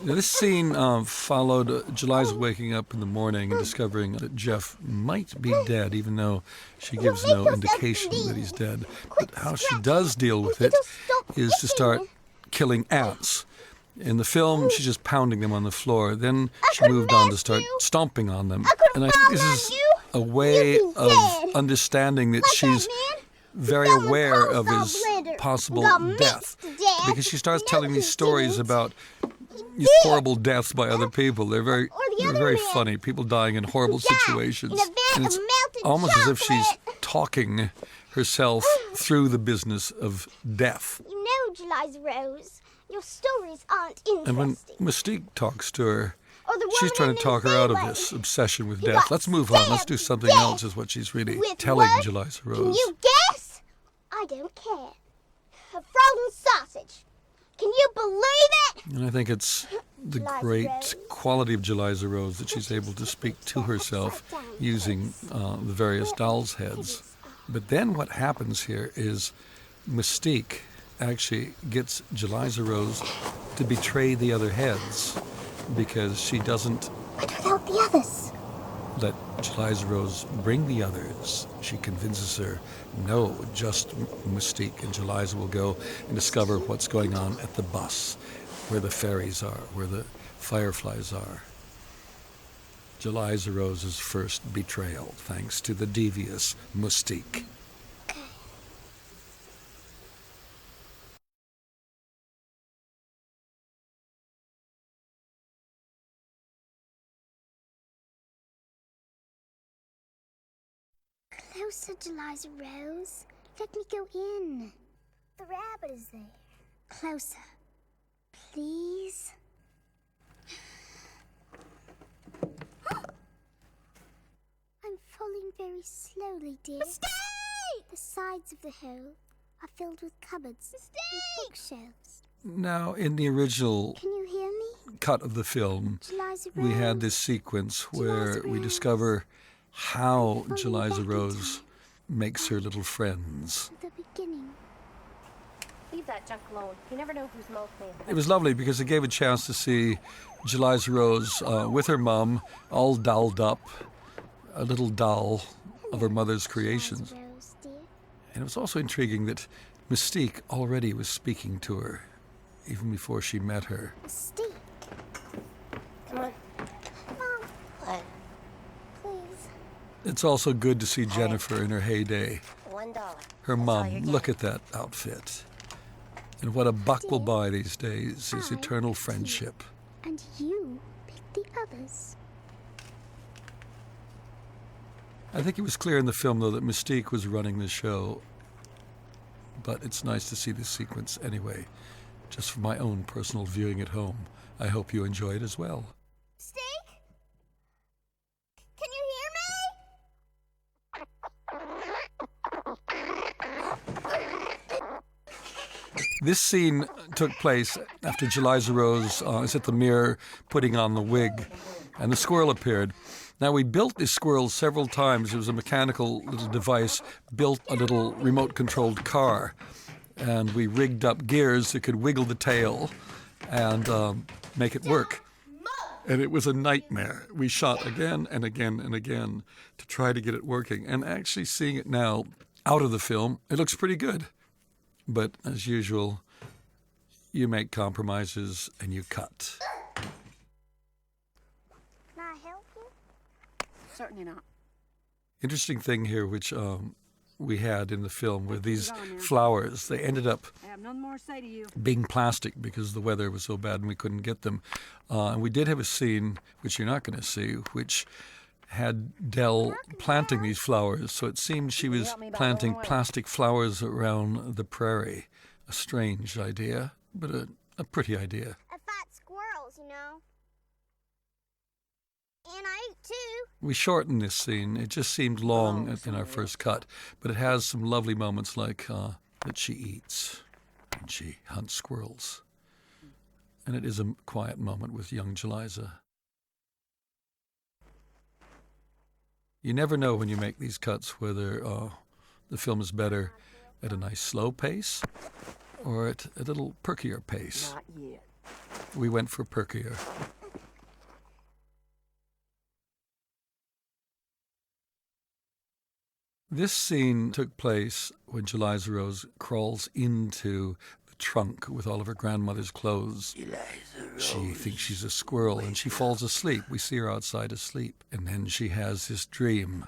Now, this scene followed Jeliza waking up in the morning and discovering that Jeff might be dead, even though she gives no indication that he's dead. But how she does deal with it is to start killing ants. In the film, she's just pounding them on the floor. Then she moved on to start stomping on them. And I think this is a way of understanding that she's very aware of his possible death. Because she starts telling these stories about these horrible deaths by other people. They're very funny. People dying in horrible situations. And it's almost as if she's talking herself through the business of death. You know, Jeliza-Rose, your stories aren't interesting. And when Mystique talks to her, she's trying to talk her out of this obsession with death. Let's move on. Let's do something else, is what she's really telling Jeliza-Rose. Can you guess? I don't care. A frozen sausage. Can you believe it? And I think it's the great quality of Jeliza-Rose that she's able to speak to herself using the various dolls' heads. But then what happens here is Mystique actually gets Jeliza-Rose to betray the other heads because she doesn't without the others. Let Jeliza-Rose bring the others. She convinces her, no, just Mystique and Jeliza will go and discover what's going on at the bus, where the fairies are, where the fireflies are. Jeliza-Rose's first betrayal, thanks to the devious Mystique. Closer, Jeliza-Rose. Let me go in. The rabbit is there. Closer. Please. I'm falling very slowly, dear. Mystique! The sides of the hole are filled with cupboards and bookshelves. Now, in the original Can you hear me? cut of the film, we had this sequence where we discover how Jeliza-Rose makes her little friends. The beginning. Leave that junk alone. You never know who's mostly. It was lovely because it gave a chance to see Jeliza-Rose with her mom, all dolled up, a little doll of her mother's creations. Jeliza-Rose, dear. And it was also intriguing that Mystique already was speaking to her, even before she met her. Mystique. Come on. Mom, What? please. It's also good to see Jennifer in her heyday. $1. Her mom, look at that outfit. And what a buck will buy these days is eternal friendship. And you pick the others. I think it was clear in the film, though, that Mystique was running the show. But it's nice to see this sequence anyway, just for my own personal viewing at home. I hope you enjoy it as well. Mystique? Can you hear me? This scene took place after Jeliza-Rose is at the mirror putting on the wig, and the squirrel appeared. Now, we built this squirrel several times. It was a mechanical little device, built a little remote-controlled car, and we rigged up gears that could wiggle the tail and make it work. And it was a nightmare. We shot again and again and again to try to get it working. And actually seeing it now out of the film, it looks pretty good. But as usual, you make compromises and you cut. Can I help you? Certainly not. Interesting thing here, which we had in the film, were these flowers. They ended up I have none more to say to you. being plastic because the weather was so bad and we couldn't get them. And we did have a scene, which you're not going to see, which had Dell planting these flowers. So it seemed she was planting plastic flowers around the prairie. A strange idea, but a pretty idea. I fought squirrels, you know. And I ate too. We shortened this scene. It just seemed long in our first cut, but it has some lovely moments like that she eats and she hunts squirrels. And it is a quiet moment with young Jeliza. You never know when you make these cuts whether the film is better at a nice slow pace or at a little perkier pace. Not yet. we went for perkier. This scene took place when Jeliza-Rose crawls into the trunk with all of her grandmother's clothes. She thinks she's a squirrel and she falls asleep. We see her outside asleep. And then she has this dream.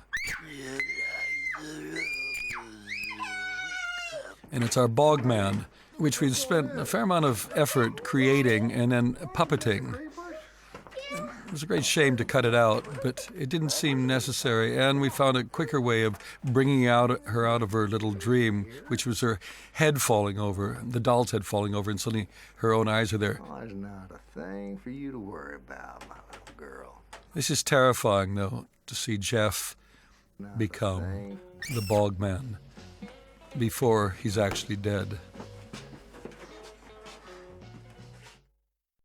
And it's our bog man, which we've spent a fair amount of effort creating and then puppeting. It was a great shame to cut it out, but it didn't seem necessary, and we found a quicker way of bringing her out of her little dream, which was her head falling over, the doll's head falling over, and suddenly her own eyes are there. Oh, there's not a thing for you to worry about, my little girl. This is terrifying, though, to see Jeff become the bog man before he's actually dead.